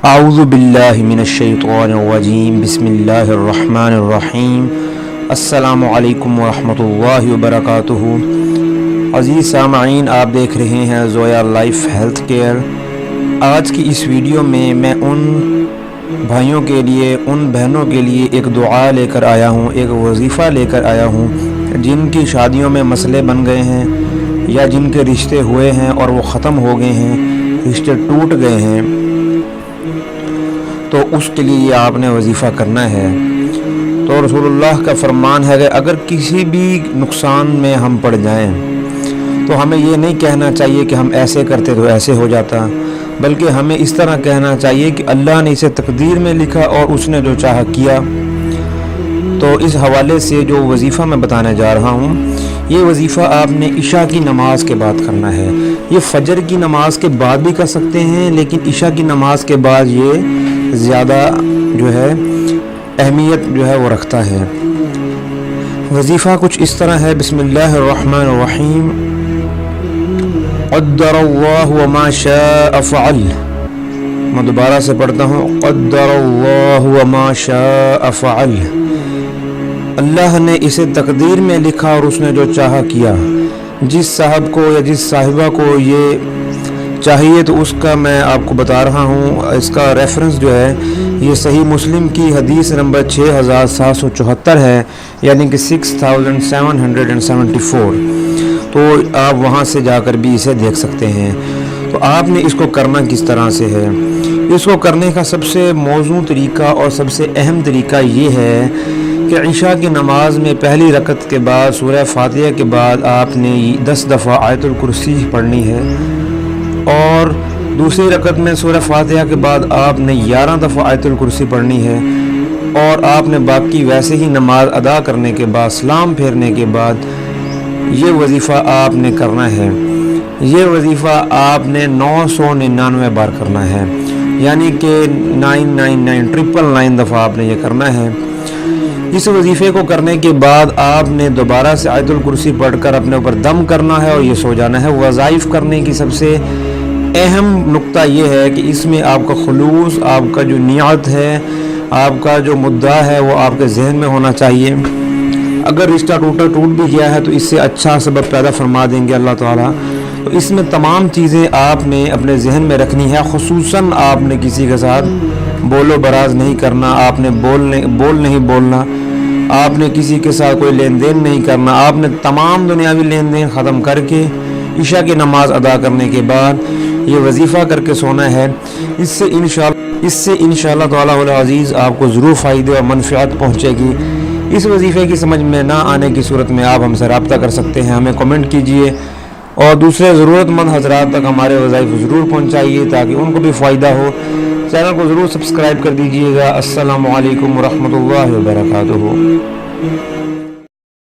اعوذ باللہ من الشیطان الرجیم بسم اللہ الرحمن الرحیم السلام علیکم ورحمۃ اللہ وبرکاتہ۔ عزیز سامعین، آپ دیکھ رہے ہیں زویا لائف ہیلتھ کیئر۔ آج کی اس ویڈیو میں ان بھائیوں کے لیے، ان بہنوں کے لیے ایک دعا لے کر آیا ہوں، ایک وظیفہ لے کر آیا ہوں جن کی شادیوں میں مسئلے بن گئے ہیں یا جن کے رشتے ہوئے ہیں اور وہ ختم ہو گئے ہیں، رشتے ٹوٹ گئے ہیں، تو اس کے لیے یہ آپ نے وظیفہ کرنا ہے۔ تو رسول اللہ کا فرمان ہے کہ اگر کسی بھی نقصان میں ہم پڑ جائیں تو ہمیں یہ نہیں کہنا چاہیے کہ ہم ایسے کرتے تو ایسے ہو جاتا، بلکہ ہمیں اس طرح کہنا چاہیے کہ اللہ نے اسے تقدیر میں لکھا اور اس نے جو چاہا کیا۔ تو اس حوالے سے جو وظیفہ میں بتانے جا رہا ہوں، یہ وظیفہ آپ نے عشاء کی نماز کے بعد کرنا ہے۔ یہ فجر کی نماز کے بعد بھی کر سکتے ہیں، لیکن عشاء کی نماز کے بعد یہ زیادہ جو ہے اہمیت جو ہے وہ رکھتا ہے۔ وظیفہ کچھ اس طرح ہے، بسم اللہ الرحمن الرحیم، قدر اللہ وما شاء فعل۔ میں دوبارہ سے پڑھتا ہوں، قدر اللہ وما شاء فعل۔ اللہ نے اسے تقدیر میں لکھا اور اس نے جو چاہا کیا۔ جس صاحب کو یا جس صاحبہ کو یہ چاہیے تو اس کا میں آپ کو بتا رہا ہوں، اس کا ریفرنس جو ہے یہ صحیح مسلم کی حدیث نمبر 6774 ہے، یعنی کہ 6774۔ تو آپ وہاں سے جا کر بھی اسے دیکھ سکتے ہیں۔ تو آپ نے اس کو کرنا کس طرح سے ہے؟ اس کو کرنے کا سب سے موزوں طریقہ اور سب سے اہم طریقہ یہ ہے کہ عشاء کی نماز میں پہلی رکعت کے بعد سورہ فاتحہ کے بعد آپ نے 10 دفعہ آیت الکرسی پڑھنی ہے، اور دوسری رکعت میں سورہ فاتحہ کے بعد آپ نے 11 دفعہ آیت الکرسی پڑھنی ہے، اور آپ نے باقی ویسے ہی نماز ادا کرنے کے بعد سلام پھیرنے کے بعد یہ وظیفہ آپ نے کرنا ہے۔ یہ وظیفہ آپ نے 999 بار کرنا ہے، یعنی کہ 999 دفعہ آپ نے یہ کرنا ہے۔ اس وظیفے کو کرنے کے بعد آپ نے دوبارہ سے آیت الکرسی پڑھ کر اپنے اوپر دم کرنا ہے اور یہ سو جانا ہے۔ وظائف کرنے کی سب سے اہم نقطہ یہ ہے کہ اس میں آپ کا خلوص، آپ کا جو نیت ہے، آپ کا جو مدعا ہے وہ آپ کے ذہن میں ہونا چاہیے۔ اگر رشتہ ٹوٹ بھی گیا ہے تو اس سے اچھا سبب پیدا فرما دیں گے اللہ تعالیٰ۔ تو اس میں تمام چیزیں آپ نے اپنے ذہن میں رکھنی ہے، خصوصاً آپ نے کسی کے ساتھ بول و براز نہیں کرنا، آپ نے بول نہیں بولنا، آپ نے کسی کے ساتھ کوئی لین دین نہیں کرنا۔ آپ نے تمام دنیاوی لین دین ختم کر کے عشاء کی نماز ادا کرنے کے بعد یہ وظیفہ کر کے سونا ہے۔ اس سے انشاءاللہ تعالیٰ العزیز آپ کو ضرور فائدے اور منفعت پہنچے گی۔ اس وظیفے کی سمجھ میں نہ آنے کی صورت میں آپ ہم سے رابطہ کر سکتے ہیں، ہمیں کمنٹ کیجئے اور دوسرے ضرورت مند حضرات تک ہمارے وظائف ضرور پہنچائیے تاکہ ان کو بھی فائدہ ہو۔ چینل کو ضرور سبسکرائب کر دیجئے گا۔ السلام علیکم ورحمۃ اللہ وبرکاتہ۔